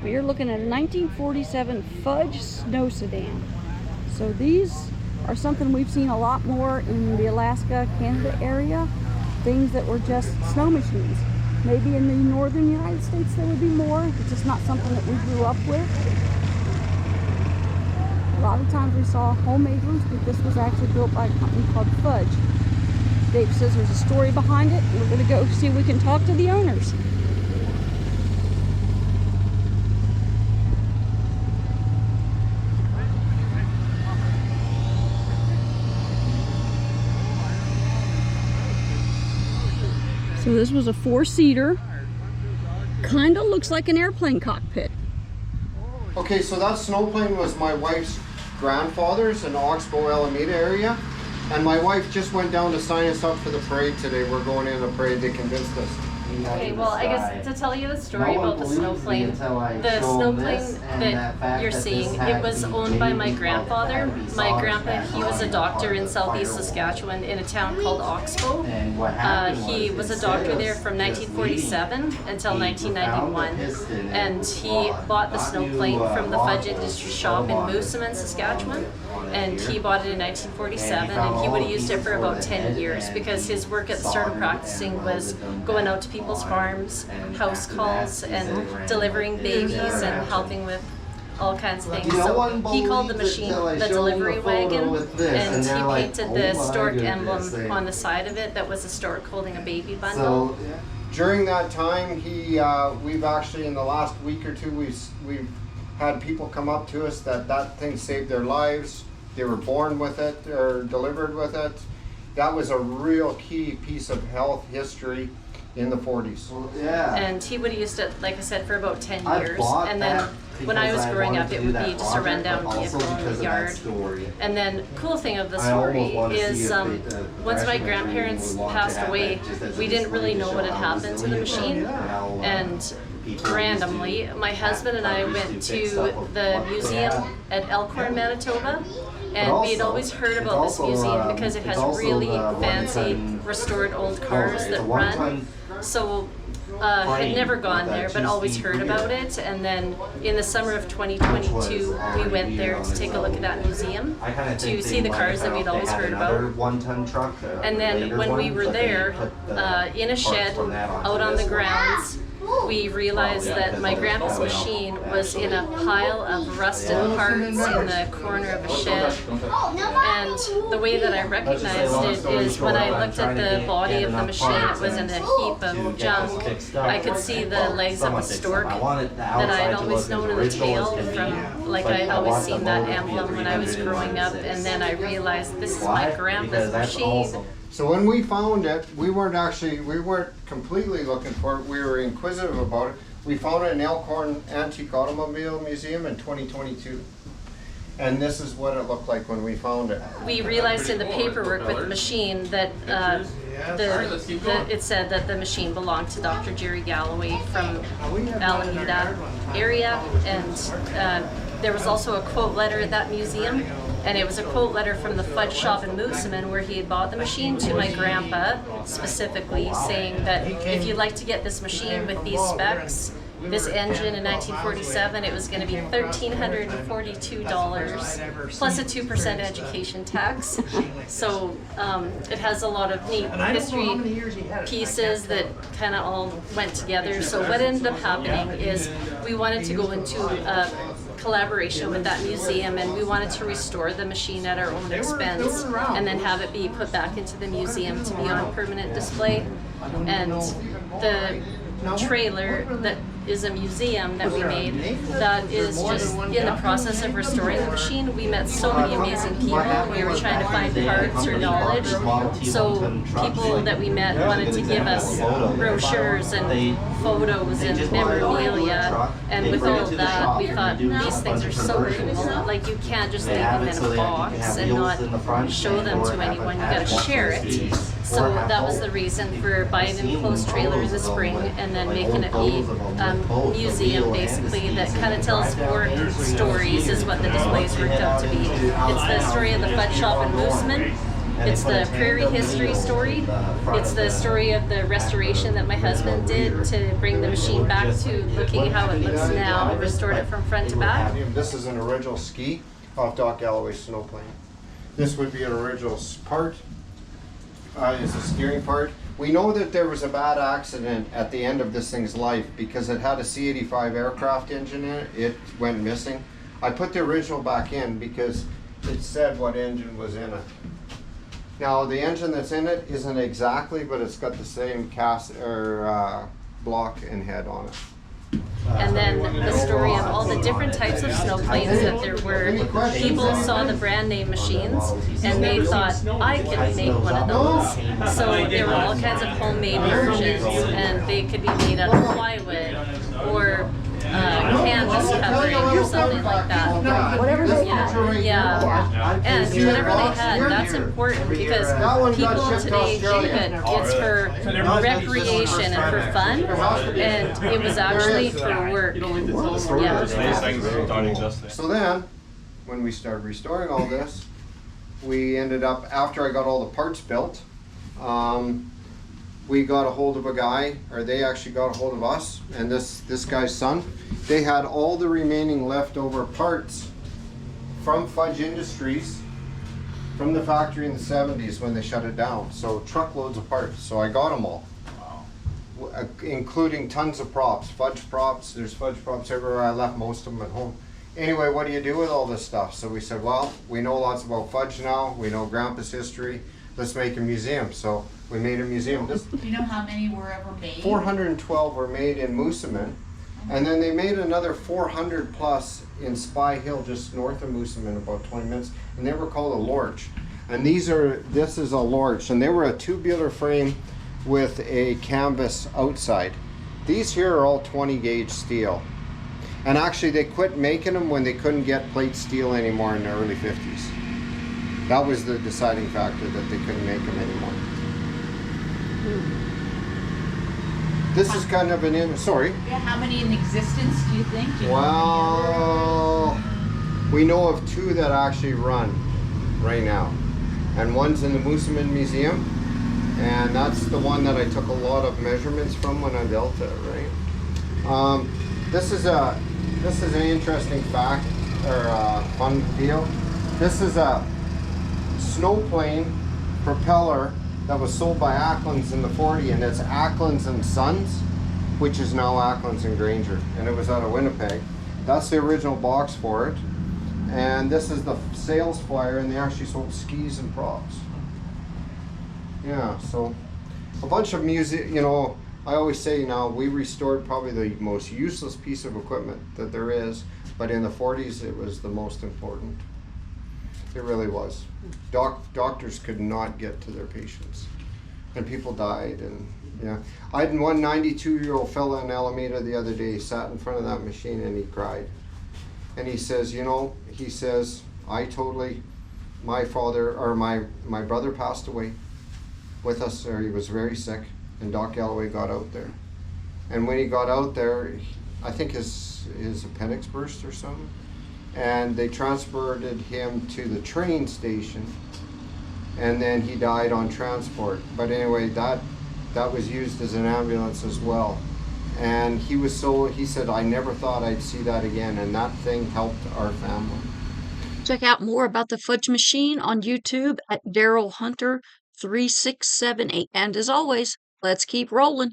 We are looking at a 1947 Fudge snow sedan. So these are something we've seen a lot more in the Alaska, Canada area. Things that were just snow machines. Maybe in the northern United States there would be more. It's just not something that we grew up with. A lot of times we saw homemade ones, but this was actually built by a company called Fudge. Dave says there's a story behind it. We're going to go see if we can talk to the owners. So this was a 4-seater. Kind of looks like an airplane cockpit. Okay, so that snowplane was my wife's grandfather's in Oxbow, Alameda area. And my wife just went down to sign us up for the parade today. We're going in the parade, they convinced us. Okay, well, I guess to tell you the story about the snowplane that you're seeing, it was owned by my grandfather. My grandpa, he was a doctor in southeast Saskatchewan in a town called Oxbow. He was a doctor there from 1947 until 1991, and he bought the snowplane from the Fudge Industry Shop in Moosomin, Saskatchewan. And he bought it in 1947, and he would have used it for about 10 years because his work at the start of practicing was going out to people's farms, house calls, and delivering babies and helping with all kinds of things. So he called the machine the delivery wagon, and he painted the stork emblem on the side of it that was a stork holding a baby bundle. During that time, we've actually in the last week or two, we've had people come up to us that thing saved their lives. They were born with it or delivered with it. That was a real key piece of health history in the 40s. Yeah. And he would have used it, like I said, for about 10 years. And then when I was growing up, it would be just a rundown vehicle in the yard. And then cool thing of the story is once my grandparents passed away, we didn't really know what had happened to the machine. And randomly, my husband and I went to the museum at Elkhorn, Manitoba, and we had always heard about this museum because it has really fancy restored old cars that run. So had never gone there, but always heard about it. And then in the summer of 2022, we went there to take a look at that museum to see the cars that we'd always heard about. And then when we were there, in a shed out on the grounds, we realized that my grandpa's machine was in a pile of rusted parts in the corner of a shed. And the way that I recognized it is when I looked at the body of the machine, it was in a heap of junk. I could see the legs of a stork that I had always known in the tail from, like I had always seen that emblem when I was growing up. And then I realized this is my grandpa's machine. So when we found it, we weren't completely looking for it. We were inquisitive about it. We found it in Elkhorn Antique Automobile Museum in 2022. And this is what it looked like when we found it. We realized in the paperwork with the machine that it said that the machine belonged to Dr. Jerry Galloway from Alameda area, and there was also a quote letter at that museum. And it was a quote letter from the Fudge shop in Moosomin where he had bought the machine to my grandpa, specifically saying that if you'd like to get this machine with these specs, this engine in 1947, it was going to be $1,342 plus a 2% education tax. So it has a lot of neat history pieces that kind of all went together. So what ended up happening is we wanted to go into collaboration with that museum, and we wanted to restore the machine at our own expense and then have it be put back into the museum to be on permanent display. And the trailer that is a museum that we made that is just in the process of restoring the machine. We met so many amazing people. We were trying to find parts or knowledge. So people that we met wanted to give us brochures and photos and memorabilia. And with all of that, we thought these things are so cool. Like, you can't just leave them in a box and not show them to anyone. You gotta share it. So that was the reason for buying an enclosed trailer in the spring and then making it be a museum, basically, that kind of tells 4 stories is what the displays worked out to be. It's the story of the Fudge shop in Moosomin, It's the Prairie History story. It's the story of the restoration that my husband did to bring the machine back to looking how it looks now, restored it from front to back. This is an original ski off Doc Galloway's snowplane. This would be an original part. It's a steering part. We know that there was a bad accident at the end of this thing's life because it had a C-85 aircraft engine in it. It went missing. I put the original back in because it said what engine was in it. Now the engine that's in it isn't exactly, but it's got the same cast or block and head on it. And then the story of all the different types of snowplanes that there were. People saw the brand name machines and they thought, I could make one of those. So there were all kinds of homemade versions, and they could be made out of plywood or canvas covering or something like that. Whatever they had. Yeah. And whatever they had, that's important because people today think that it's for recreation and for fun, and it was actually for work. Yeah. So then, when we started restoring all this, we ended up, after I got all the parts built, we got a hold of a guy, or they actually got a hold of us, and this guy's son. They had all the remaining leftover parts from Fudge Industries from the factory in the 70s when they shut it down. So truckloads of parts. So I got them all. Wow. Including tons of props, Fudge props. There's Fudge props everywhere. I left most of them at home. Anyway, what do you do with all this stuff? So we said, well, we know lots about Fudge now. We know Grandpa's history. Let's make a museum. So we made a museum. Do you know how many were ever made? 412 were made in Moosomin. And then they made another 400 plus in Spy Hill, just north of Moosomin, about 20 minutes. And they were called a lorch. And this is a lorch. And they were a tubular frame with a canvas outside. These here are all 20 gauge steel. And actually they quit making them when they couldn't get plate steel anymore in the early 50s. That was the deciding factor, that they couldn't make them anymore. This is kind of sorry. Yeah, how many in existence do you think? Well, we know of two that actually run right now. And one's in the Moosomin Museum, and that's the one that I took a lot of measurements from when I built it, right? This is an interesting fact, or fun deal. This is a snowplane propeller that was sold by Acklands in the 40s, and it's Acklands and Sons, which is now Acklands and Granger, and it was out of Winnipeg. That's the original box for it, and this is the sales flyer, and they actually sold skis and props. Yeah, so a bunch of music, you know, I always say now we restored probably the most useless piece of equipment that there is, but in the 40s it was the most important. It really was. Doctors could not get to their patients, and people died. And yeah, I had one 92-year-old fella in Alameda the other day, sat in front of that machine, and he cried. And he says, you know, he says, my father, or my brother passed away with us, or he was very sick, and Doc Galloway got out there. And when he got out there, I think his appendix burst or something. And they transported him to the train station, and then he died on transport. But anyway, that was used as an ambulance as well. And he said, I never thought I'd see that again, and that thing helped our family. Check out more about the Fudge machine on YouTube at Daryl Hunter 3678. And as always, let's keep rolling.